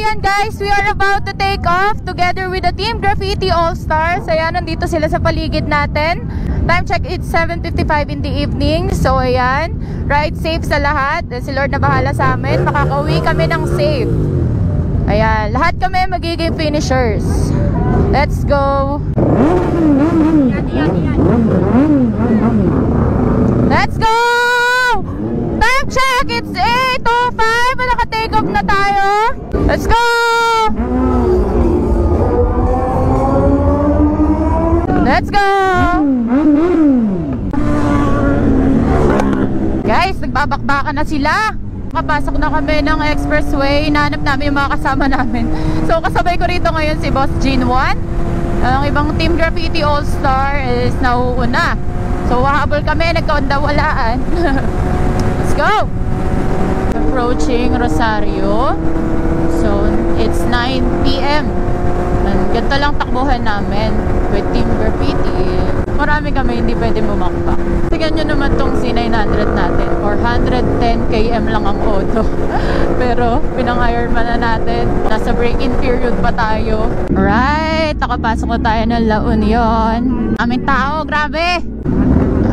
ayan guys, we are about to take off together with the Team Graffiti All-Stars. Ayan, nandito sila sa paligid natin. Time check, it's 7:55 in the evening. So ayan, ride safe sa lahat. Si Lord na bahala sa amin. Makakauwi kami ng safe. Ayan, lahat kami magiging finishers. Let's go. Let's go! Time check, it's 8:05. Naka-take off na tayo. Let's go! Let's go! Guys, nagbabakbakan na sila. Kapasok na kami ng expressway. Hinahanap namin yung mga kasama namin. So kasabay ko rito ngayon si Boss Gene 1. Ang ibang Team Graffiti All-Star is nauuna. So wahabol kami, nagkaundawalaan. Let's go! Approaching Rosario. So it's 9 PM. Ganito lang takbuhan namin with Team Graffiti. Marami kami hindi pwede bumakbak. Tignan nyo naman tong C900 natin. 410 km lang ang auto. Pero pinang-Ironman na natin. Nasa break-in period pa tayo. Alright, nakapasok na tayo ng La Union. Aming tao, grabe!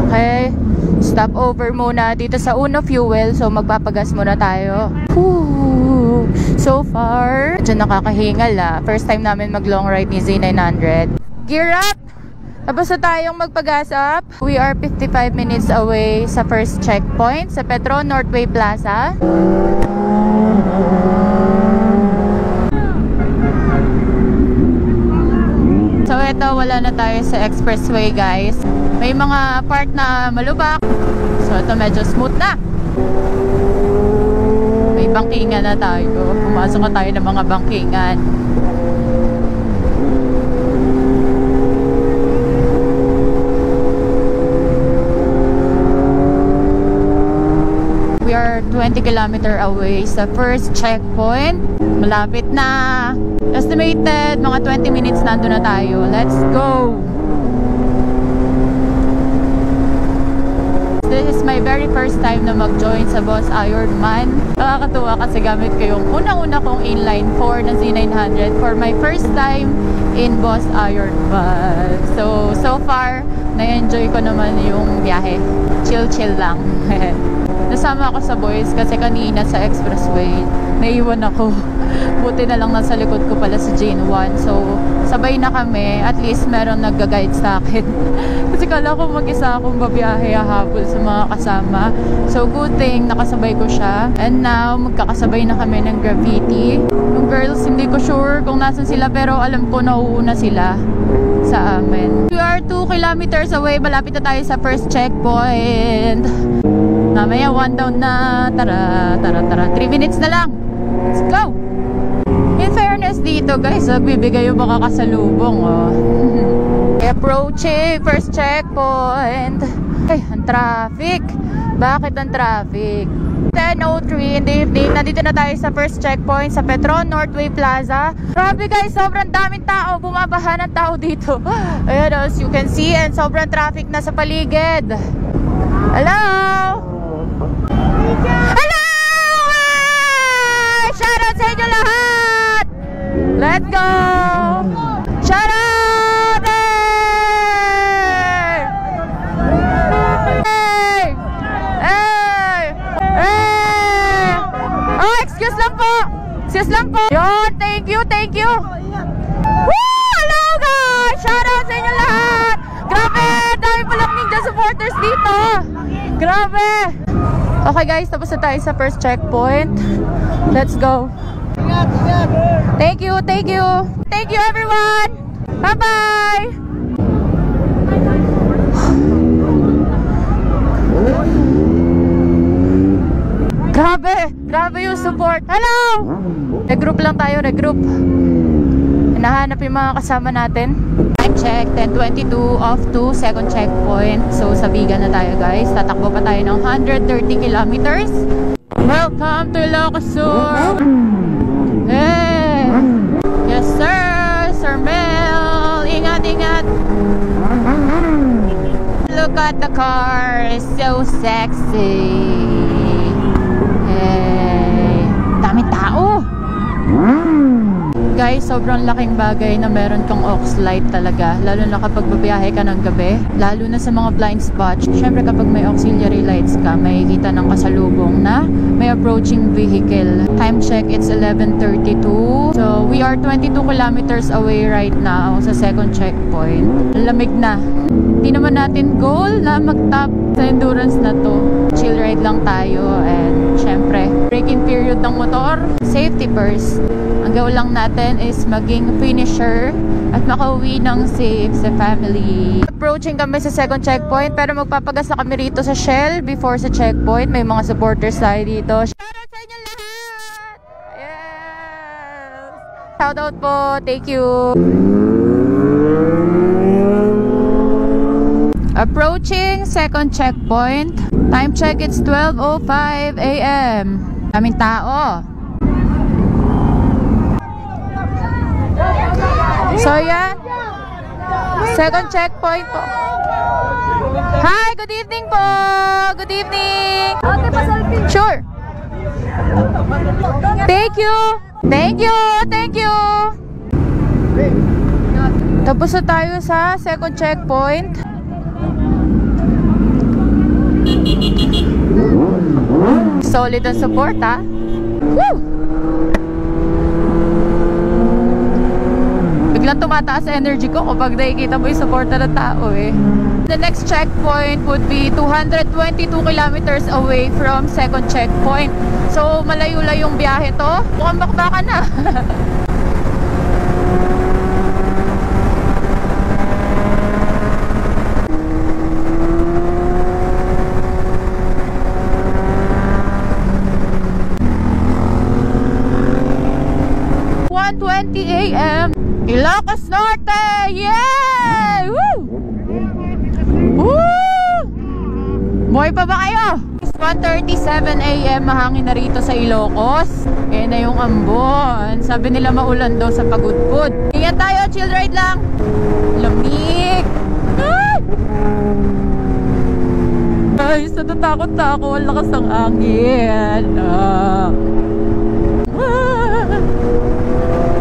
Okay, stop over muna dito sa Uno Fuel. So magpapagas muna tayo. Woo! So far, dyan nakakahingal First time namin mag long ride ni Z900. Gear up! Tapos na tayong magpagas up. We are 55 minutes away sa first checkpoint sa Petron Northway Plaza. So eto, wala na tayo sa expressway guys. May mga part na malubak. So ito medyo smooth na. May bangkingan na tayo. Pumasok na tayo ng mga bangkingan. We are 20 km away sa first checkpoint. Malapit na. Estimated mga 20 minutes nandun na tayo. Let's go! This is my very first time na mag-join sa Boss Ironman. Nakakatuwa kasi gamit ko yung unang-una kong inline 4 na Z900 for my first time in Boss Ironman. So far, na-enjoy ko naman yung biyahe. Chill-chill lang. Nasama ako sa boys kasi kanina sa expressway naiwan ako. Buti na lang nasa likod ko pala si Jane 1. So sabay na kami. At least meron nagga-guide sa akin. Kasi kala ko mag-isa akong babiyahe habol sa mga kasama. So good thing nakasabay ko siya. And now magkakasabay na kami ng graffiti. Yung girls hindi ko sure kung nasan sila pero alam ko nauuna sila sa amin. We are 2 kilometers away. Malapit na tayo sa first checkpoint. Mamaya 1 down na. Tara. 3 minutes na lang. Let's go! In fairness dito guys, bibigay yung mga kasalubong Approaching first checkpoint. Ay, ang traffic. Bakit ang traffic? 10:03 in the evening. Nandito na tayo sa first checkpoint sa Petron Northway Plaza. Grabe guys, sobrang daming tao. Bumabaha ng tao dito. Ayan, as you can see, and sobrang traffic na sa paligid. Hello! Hello! Shoutout sa inyo lahat! Let's go! Shoutout! Hey! Hey! Hey! Hey! Oh, excuse lang po! Excuse lang po! Yun, thank you! Woo! Hello guys! Shoutout sa inyo lahat! Grabe! Dami palang ninja supporters dito! Grabe! Okay guys, tapos na tayo sa first checkpoint. Let's go. Thank you everyone. Bye-bye. Grabe yung support. Hello. Regroup lang tayo, hinahanap yung mga kasama natin. Time check, 10:22 off to second checkpoint. So sa Vigan na tayo guys. Tatakbo pa tayo ng 130 kilometers. Welcome to Ilocosur. Hey! Yes sir! Sir Mel! Ingat! Look at the car! It's so sexy! Hey! Daming tao! Guys, sobrang laking bagay na meron kang aux light talaga. Lalo na kapag babiyahe ka ng gabi. Lalo na sa mga blind spots. Syempre kapag may auxiliary lights ka, makikita ng kasalubong na may approaching vehicle. Time check, it's 11:32. So, we are 22 kilometers away right now sa second checkpoint. Lamig na. Hindi naman natin goal na mag-top sa endurance na to. Chill ride lang tayo and syempre, braking period ng motor, safety first. Ang goal lang natin is maging finisher at makauwi ng safe sa family. Approaching kami sa second checkpoint pero magpapagas na kami rito sa Shell before sa checkpoint. May mga supporters tayo dito. Shoutout sa inyo lahat! Yes! Shoutout po! Thank you! Approaching second checkpoint. Time check, it's 12:05 a.m. Daming tao. So yan, second checkpoint po. Hi, good evening po. Good evening. Sure. Thank you. Thank you. Thank you. Tapos na tayo sa second checkpoint. Solid ang support, ha? Woo! Biglang tumataas sa energy ko kapag nakikita mo yung supporta ng tao eh. The next checkpoint would be 222 kilometers away from second checkpoint. So malayo-layong biyahe to. Mukhang bakbakan na. a.m. Ilocos Norte! Yeah! Woo! Woo! Buhay pa ba kayo? 1:37 a.m. mahangin na rito sa Ilocos. Kaya na yung ambon. Sabi nila maulan daw sa Pagudpud. Ingat tayo, chill ride lang. Lamig! Ay! Guys, natatakot na ako. Ang lakas ng angin.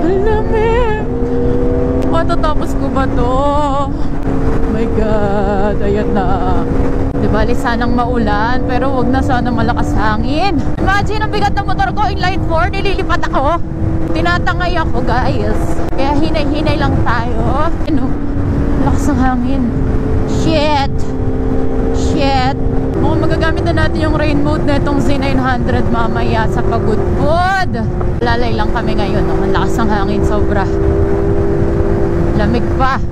Ang lamig. Matatapos ko ba to? Oh my God. Ayan na. Diba, sanang maulan, pero wag na sana malakas hangin. Imagine, ang bigat ng motor ko, inline 4, nililipat ako. Tinatangay ako, guys. Kaya hinay-hinay lang tayo. Ano? Lakas ng hangin. Shit! Shit! Mukhang magagamit na natin yung rain mode na itong Z900 mamaya sa Pagudpud. Lalay lang kami ngayon, no? Ang lakas ng hangin, sobra. Lamig pa.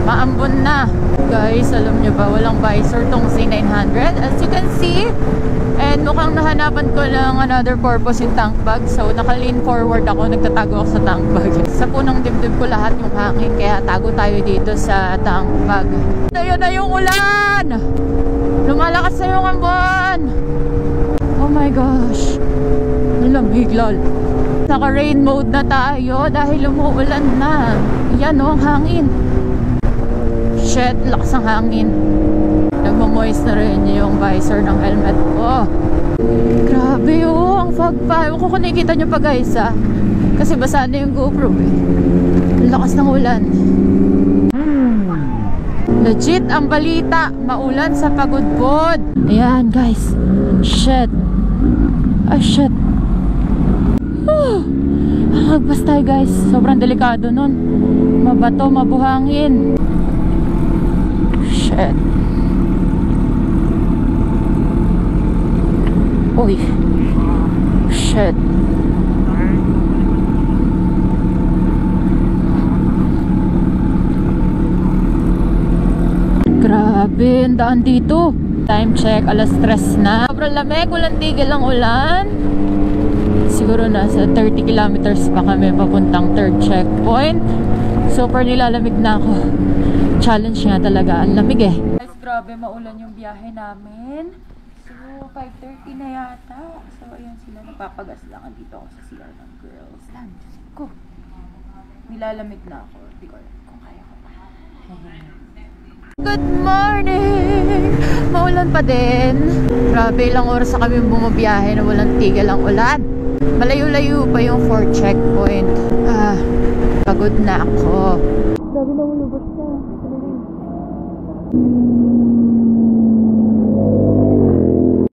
Maambon na. Guys, alam nyo ba, walang visor tong Z900 as you can see. And mukhang nahanapan ko ng another purpose yung tank bag. So naka-lean forward ako, nagtatago ako sa tank bag. Sa punong dibdib ko lahat yung hangin, kaya tago tayo dito sa tank bag. Ayan na yung ulan! Lumalakas na yung ambon! Oh my gosh! Ang lamig, lol. Naka-rain mode na tayo dahil umuulan na. Yan o, ang hangin. Shit, lakas ng hangin. Nagmamoist na rin yung visor ng helmet ko. Grabe oh, ang fog pa. Ewan ko kung nakikita nyo pa guys kasi basa na yung GoPro eh. Lakas ng ulan. Legit ang balita, maulan sa Pagudpud. Ayan guys. Shit. Ah shit. Magpas tayo guys. Sobrang delikado nun. Mabato, mabuhangin. Shit. Uy. Shit. Grabe, ang daan dito. Time check, alas 3 na. Sobrang lamig, walang tigil ang ulan. Siguro nasa 30 kilometers pa kami papuntang third checkpoint. Super nilalamig na ako. Challenge nga talaga, ang lamig eh. Guys, grabe, maulan yung biyahe namin. So, 5:30 na yata. So, ayan sila, napapagas lang. Andito ako sa CR ng girls. Diyos ko. Nilalamig na ako. Hindi ko alam kung kaya ko pa. Good morning! Maulan pa din. Grabe, ilang oras na kami bumabiyahe na walang tigil ang ulan. Malayo-layo pa yung 4th checkpoint. Pagod na ako. Sabi na mo lubos siya.